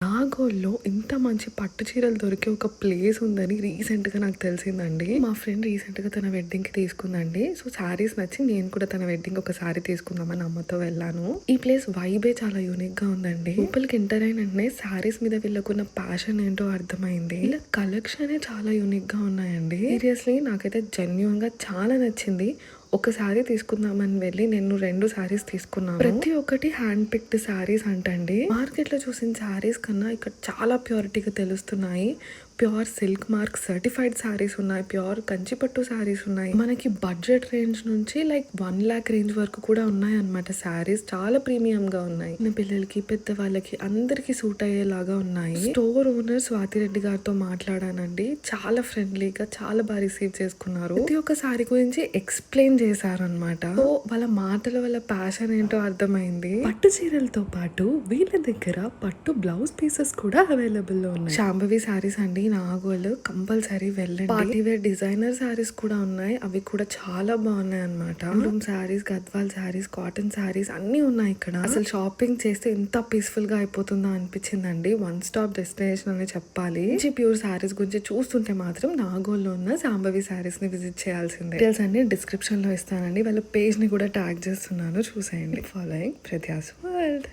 నాగోల్లో ఇంత మంచి పట్టు చీరలు దొరికే ఒక ప్లేస్ ఉందని రీసెంట్గా నాకు తెలిసిందండి. మా ఫ్రెండ్ రీసెంట్గా తన వెడ్డింగ్కి తీసుకుందండి. సో శారీస్ నచ్చి నేను కూడా తన వెడ్డింగ్ ఒక సారీ తీసుకుందామని అమ్మతో వెళ్ళాను. ఈ ప్లేస్ వైబే చాలా యూనిక్ గా ఉందండి. లోపలికి ఎంటర్ అయిన వెంటనే శారీస్ మీద వీళ్ళకున్న ప్యాషన్ ఏంటో అర్థమైంది. ఇలా కలెక్షన్ చాలా యూనిక్ గా ఉన్నాయండి. సీరియస్లీ నాకైతే జెన్యూన్ గా చాలా నచ్చింది. ఒక సారీ తీసుకుందామని వెళ్ళి నేను 2 సారీస్ తీసుకున్నాను. ప్రతి ఒక్కటి హ్యాండ్ పిక్డ్ సారీస్ అంటండి. మార్కెట్ లో చూసిన సారీస్ కన్నా ఇక్కడ చాలా ప్యూరిటీగా తెలుస్తున్నాయి. Pure silk mark certified saris ఉన్నాయి. ప్యూర్ కంచిపట్టు సారీస్ ఉన్నాయి. మనకి బడ్జెట్ రేంజ్ నుంచి లైక్ 1 lakh రేంజ్ వరకు కూడా ఉన్నాయి అన్నమాట. సారీస్ చాలా ప్రీమియం గా ఉన్నాయి. చిన్న పిల్లలకి పెద్ద వాళ్ళకి అందరికి సూట్ అయ్యేలాగా ఉన్నాయి. స్టోర్ ఓనర్ స్వాతిరెడ్డి గారితో మాట్లాడానండి. చాలా ఫ్రెండ్లీగా చాలా బాగా రిసీవ్ చేసుకున్నారు. ప్రతి ఒక్క సారీ గురించి ఎక్స్ప్లెయిన్ చేశారనమాట. సో వాళ్ళ మాటల వల్ల ప్యాషన్ ఏంటో అర్థమైంది. పట్టు చీరలతో పాటు వీళ్ళ దగ్గర పట్టు బ్లౌజ్ పీసెస్ కూడా అవైలబుల్ లో ఉన్నాయి. శాంభవి సారీస్ అండి, నాగోల్ కంపల్సరీ వెళ్ళండి. పార్టీ వేర్ డిజైనర్ సారీస్ కూడా ఉన్నాయి. అవి కూడా చాలా బాగున్నాయి అనమాట. సారీస్, గద్వాల్ సారీస్, కాటన్ సారీస్ అన్ని ఉన్నాయి ఇక్కడ. అసలు షాపింగ్ చేస్తే ఎంత పీస్ఫుల్ గా అయిపోతుందో అనిపించిందండి. 1 stop డెస్టినేషన్ అని చెప్పాలి. ప్యూర్ సారీస్ గురించి చూస్తుంటే మాత్రం నాగోల్లో ఉన్న శాంభవి సారీస్ ని విజిట్ చేయాల్సిందే. డీటెయిల్స్ అన్ని డిస్క్రిప్షన్ లో ఇస్తానండి. వాళ్ళ పేజ్ ని కూడా ట్యాగ్ చేస్తున్నాను, చూసేయండి. ఫాలోయింగ్ ప్రత్యాస్ వరల్డ్.